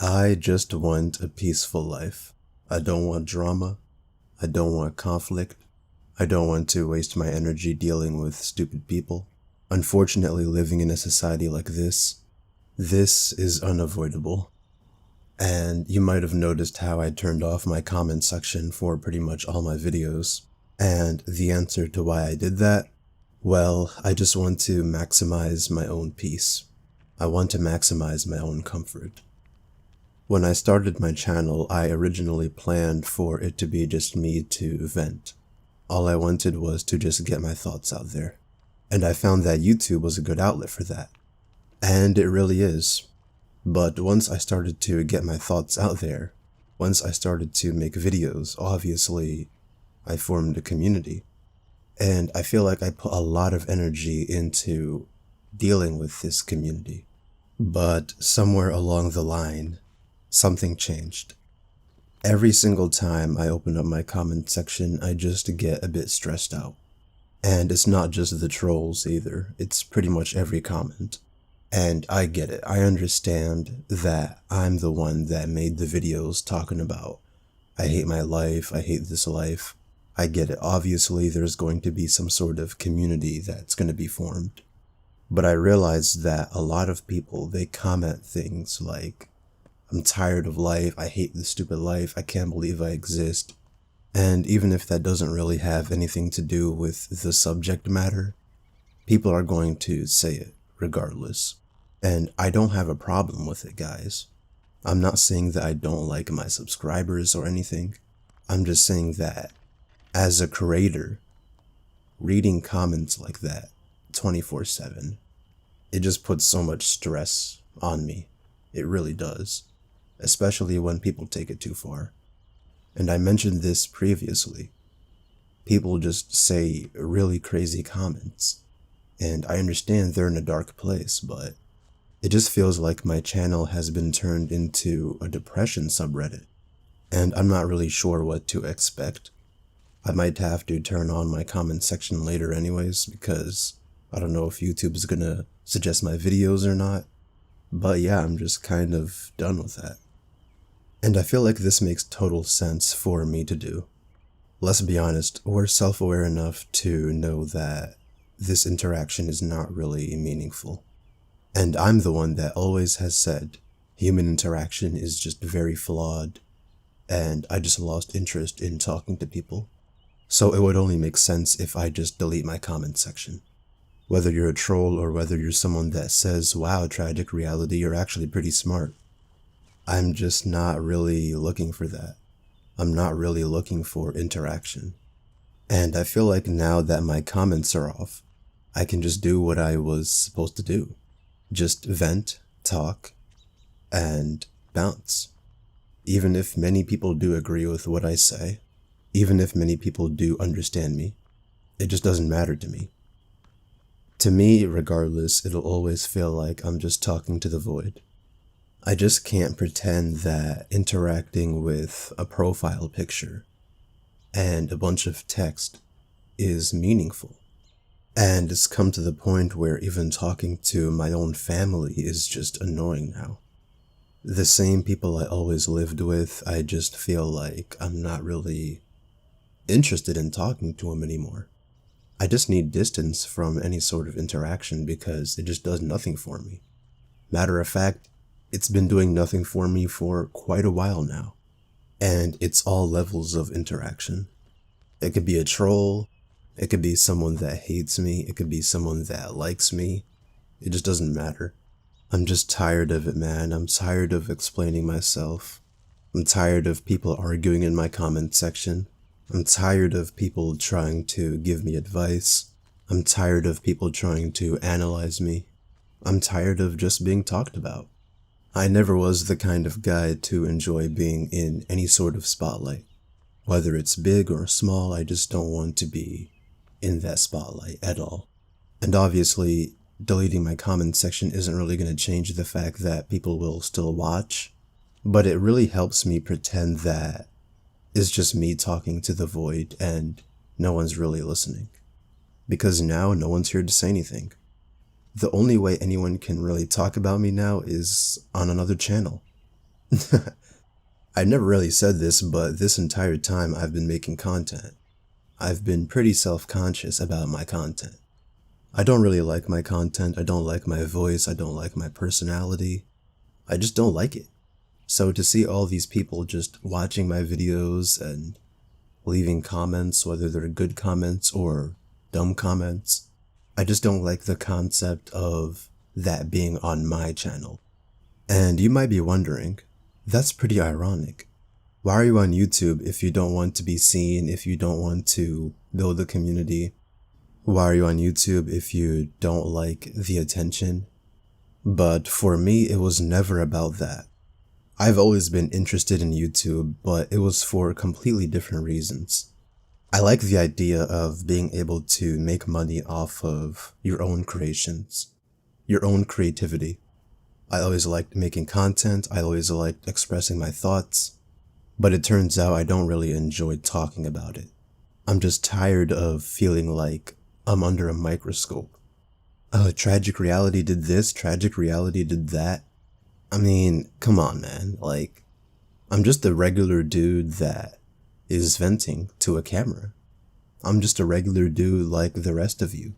I just want a peaceful life. I don't want drama. I don't want conflict. I don't want to waste my energy dealing with stupid people. Unfortunately, living in a society like this is unavoidable. And you might have noticed how I turned off my comment section for pretty much all my videos. And the answer to why I did that? Well, I just want to maximize my own peace. I want to maximize my own comfort. When I started my channel, I originally planned for it to be just me to vent. All I wanted was to just get my thoughts out there. And I found that YouTube was a good outlet for that. And it really is. But once I started to get my thoughts out there, once I started to make videos, obviously, I formed a community. And I feel like I put a lot of energy into dealing with this community. But somewhere along the line, something changed. Every single time I open up my comment section, I just get a bit stressed out. And it's not just the trolls either, it's pretty much every comment. And I get it, I understand that I'm the one that made the videos talking about, I hate my life, I hate this life. I get it, obviously there's going to be some sort of community that's going to be formed. But I realize that a lot of people, they comment things like, I'm tired of life, I hate this stupid life, I can't believe I exist. And even if that doesn't really have anything to do with the subject matter, people are going to say it regardless. And I don't have a problem with it, guys. I'm not saying that I don't like my subscribers or anything. I'm just saying that as a creator, reading comments like that 24/7, it just puts so much stress on me. It really does. Especially when people take it too far. And I mentioned this previously. People just say really crazy comments. And I understand they're in a dark place, but it just feels like my channel has been turned into a depression subreddit. And I'm not really sure what to expect. I might have to turn on my comment section later anyways, because I don't know if YouTube is gonna suggest my videos or not. But yeah, I'm just kind of done with that. And I feel like this makes total sense for me to do. Let's be honest, we're self-aware enough to know that this interaction is not really meaningful. And I'm the one that always has said human interaction is just very flawed, and I just lost interest in talking to people. So it would only make sense if I just delete my comment section. Whether you're a troll or whether you're someone that says, wow, tragic reality, you're actually pretty smart. I'm just not really looking for that. I'm not really looking for interaction. And I feel like now that my comments are off, I can just do what I was supposed to do. Just vent, talk, and bounce. Even if many people do agree with what I say, even if many people do understand me, it just doesn't matter to me. To me, regardless, it'll always feel like I'm just talking to the void. I just can't pretend that interacting with a profile picture and a bunch of text is meaningful. And it's come to the point where even talking to my own family is just annoying now. The same people I always lived with, I just feel like I'm not really interested in talking to them anymore. I just need distance from any sort of interaction because it just does nothing for me. Matter of fact, it's been doing nothing for me for quite a while now. And it's all levels of interaction. It could be a troll, it could be someone that hates me, it could be someone that likes me. It just doesn't matter. I'm just tired of it, man. I'm tired of explaining myself. I'm tired of people arguing in my comment section. I'm tired of people trying to give me advice. I'm tired of people trying to analyze me. I'm tired of just being talked about. I never was the kind of guy to enjoy being in any sort of spotlight. Whether it's big or small, I just don't want to be in that spotlight at all. And obviously, deleting my comment section isn't really going to change the fact that people will still watch, but it really helps me pretend that it's just me talking to the void and no one's really listening. Because now no one's here to say anything. The only way anyone can really talk about me now is on another channel. I never really said this, but this entire time I've been making content, I've been pretty self-conscious about my content. I don't really like my content, I don't like my voice, I don't like my personality. I just don't like it. So to see all these people just watching my videos and leaving comments, whether they're good comments or dumb comments, I just don't like the concept of that being on my channel. And you might be wondering, that's pretty ironic. Why are you on YouTube if you don't want to be seen, if you don't want to build a community? Why are you on YouTube if you don't like the attention? But for me, it was never about that. I've always been interested in YouTube, but it was for completely different reasons. I like the idea of being able to make money off of your own creations, your own creativity. I always liked making content, I always liked expressing my thoughts, but it turns out I don't really enjoy talking about it. I'm just tired of feeling like I'm under a microscope. Tragic reality did this, tragic reality did that. I mean, come on, man. Like, I'm just a regular dude that is venting to a camera. I'm just a regular dude like the rest of you.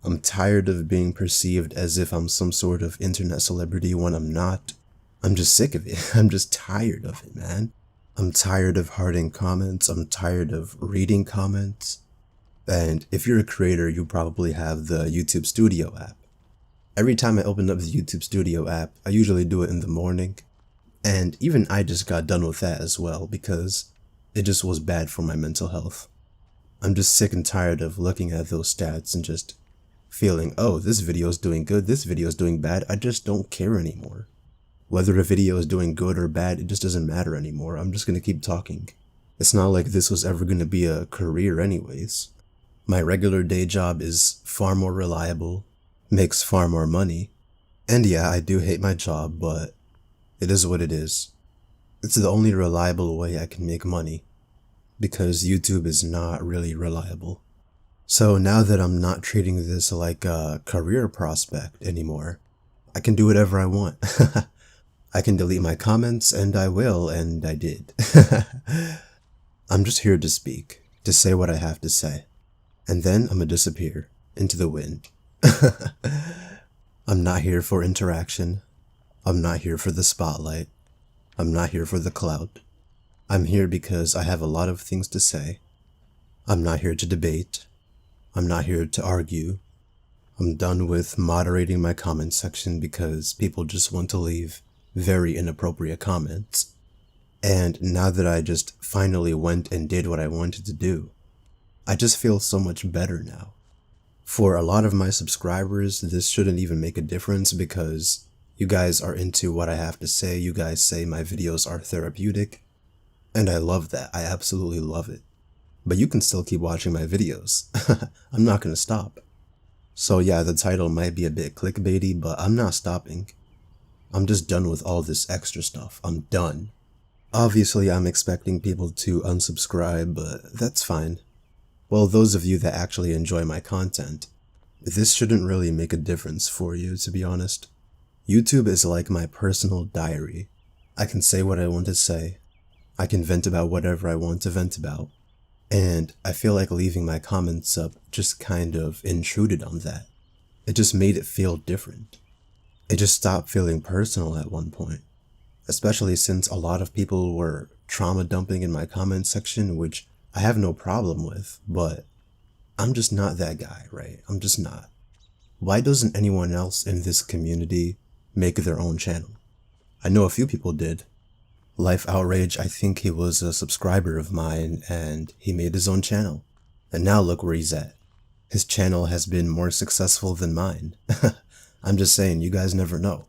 I'm tired of being perceived as if I'm some sort of internet celebrity when I'm not. I'm just sick of it. I'm just tired of it, man. I'm tired of hearting comments. I'm tired of reading comments. And if you're a creator, you probably have the YouTube Studio app. Every time I open up the YouTube Studio app, I usually do it in the morning. And even I just got done with that as well because it just was bad for my mental health. I'm just sick and tired of looking at those stats and just feeling, oh, this video is doing good, this video is doing bad. I just don't care anymore. Whether a video is doing good or bad, it just doesn't matter anymore. I'm just going to keep talking. It's not like this was ever going to be a career anyways. My regular day job is far more reliable, makes far more money. And yeah, I do hate my job, but it is what it is. It's the only reliable way I can make money, because YouTube is not really reliable. So now that I'm not treating this like a career prospect anymore, I can do whatever I want. I can delete my comments, and I will, and I did. I'm just here to speak, to say what I have to say. And then I'm gonna disappear into the wind. I'm not here for interaction. I'm not here for the spotlight. I'm not here for the clout. I'm here because I have a lot of things to say. I'm not here to debate. I'm not here to argue. I'm done with moderating my comment section because people just want to leave very inappropriate comments. And now that I just finally went and did what I wanted to do, I just feel so much better now. For a lot of my subscribers, this shouldn't even make a difference because you guys are into what I have to say. You guys say my videos are therapeutic. And I love that. I absolutely love it. But you can still keep watching my videos. I'm not gonna stop. So yeah, the title might be a bit clickbaity, but I'm not stopping. I'm just done with all this extra stuff. I'm done. Obviously, I'm expecting people to unsubscribe, but that's fine. Well, those of you that actually enjoy my content, this shouldn't really make a difference for you, to be honest. YouTube is like my personal diary. I can say what I want to say. I can vent about whatever I want to vent about. And I feel like leaving my comments up just kind of intruded on that. It just made it feel different. It just stopped feeling personal at one point. Especially since a lot of people were trauma dumping in my comment section, which I have no problem with, but I'm just not that guy, right? I'm just not. Why doesn't anyone else in this community make their own channel? I know a few people did. Life Outrage, I think he was a subscriber of mine and he made his own channel. And now look where he's at. His channel has been more successful than mine. I'm just saying, you guys never know.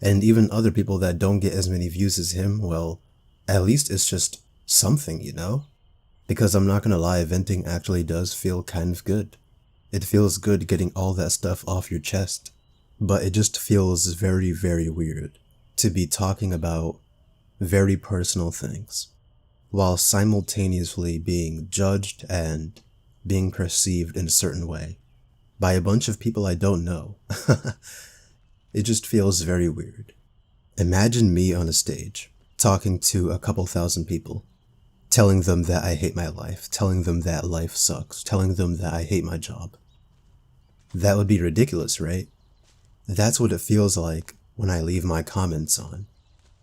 And even other people that don't get as many views as him, well, at least it's just something, you know? Because I'm not gonna lie, venting actually does feel kind of good. It feels good getting all that stuff off your chest. But it just feels very, very weird to be talking about very personal things while simultaneously being judged and being perceived in a certain way by a bunch of people I don't know. It just feels very weird. Imagine me on a stage, talking to a couple thousand people, telling them that I hate my life, telling them that life sucks, telling them that I hate my job. That would be ridiculous, right? That's what it feels like when I leave my comments on.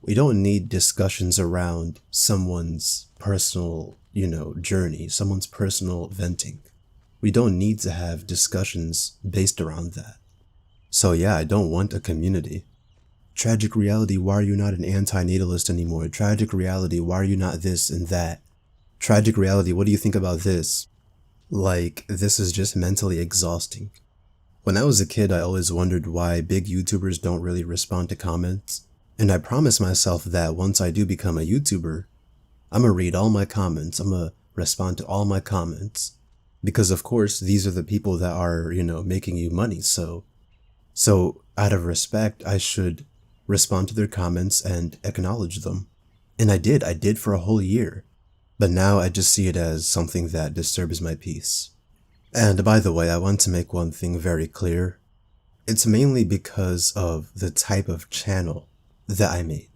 We don't need discussions around someone's personal, journey, someone's personal venting. We don't need to have discussions based around that. So yeah, I don't want a community. Tragic reality, why are you not an anti-natalist anymore? Tragic reality, why are you not this and that? Tragic reality, what do you think about this? Like, this is just mentally exhausting. When I was a kid, I always wondered why big YouTubers don't really respond to comments. And I promised myself that once I do become a YouTuber, I'm gonna read all my comments, I'm gonna respond to all my comments. Because of course, these are the people that are, making you money, so out of respect, I should respond to their comments and acknowledge them. And I did for a whole year. But now I just see it as something that disturbs my peace. And by the way, I want to make one thing very clear. It's mainly because of the type of channel that I made.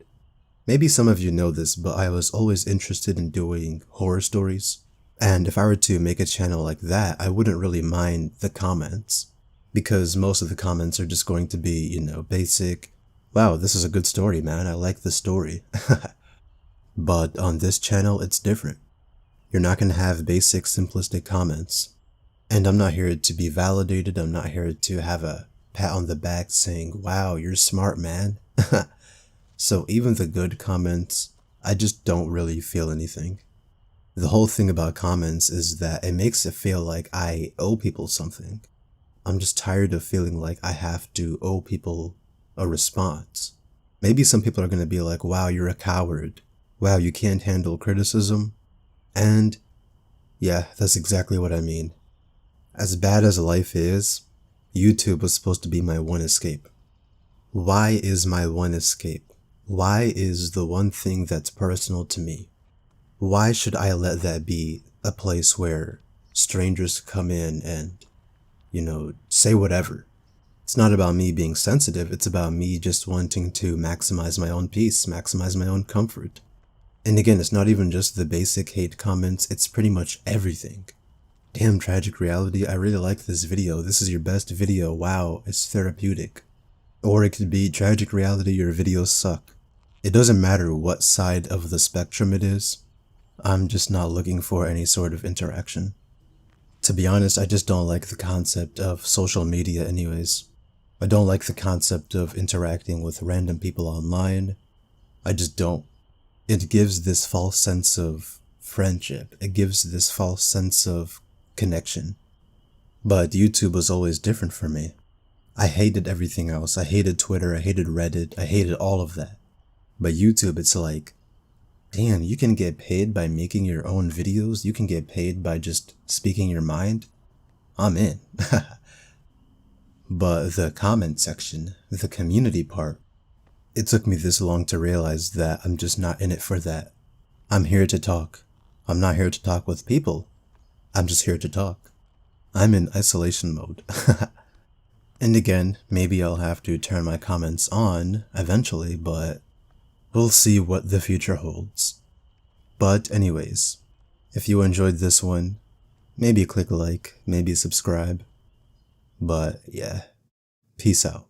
Maybe some of you know this, but I was always interested in doing horror stories. And if I were to make a channel like that, I wouldn't really mind the comments. Because most of the comments are just going to be, basic, wow, this is a good story, man, I like the story. But on this channel, it's different. You're not going to have basic, simplistic comments. And I'm not here to be validated, I'm not here to have a pat on the back saying, wow, you're smart, man. So even the good comments, I just don't really feel anything. The whole thing about comments is that it makes it feel like I owe people something. I'm just tired of feeling like I have to owe people a response. Maybe some people are going to be like, wow, you're a coward. Wow, you can't handle criticism. And yeah, that's exactly what I mean. As bad as life is, YouTube was supposed to be my one escape. Why is my one escape? Why is the one thing that's personal to me? Why should I let that be a place where strangers come in and, say whatever? It's not about me being sensitive, it's about me just wanting to maximize my own peace, maximize my own comfort. And again, it's not even just the basic hate comments, it's pretty much everything. Damn, tragic reality, I really like this video, this is your best video, wow, it's therapeutic. Or it could be, tragic reality, your videos suck. It doesn't matter what side of the spectrum it is, I'm just not looking for any sort of interaction. To be honest, I just don't like the concept of social media anyways. I don't like the concept of interacting with random people online. I just don't. It gives this false sense of friendship. It gives this false sense of connection. But YouTube was always different for me. I hated everything else. I hated Twitter, I hated Reddit, I hated all of that. But YouTube, it's like, damn, you can get paid by making your own videos? You can get paid by just speaking your mind? I'm in. But the comment section, the community part, it took me this long to realize that I'm just not in it for that. I'm here to talk. I'm not here to talk with people. I'm just here to talk. I'm in isolation mode. And again, maybe I'll have to turn my comments on eventually, but we'll see what the future holds. But anyways, if you enjoyed this one, maybe click like, maybe subscribe. But yeah, peace out.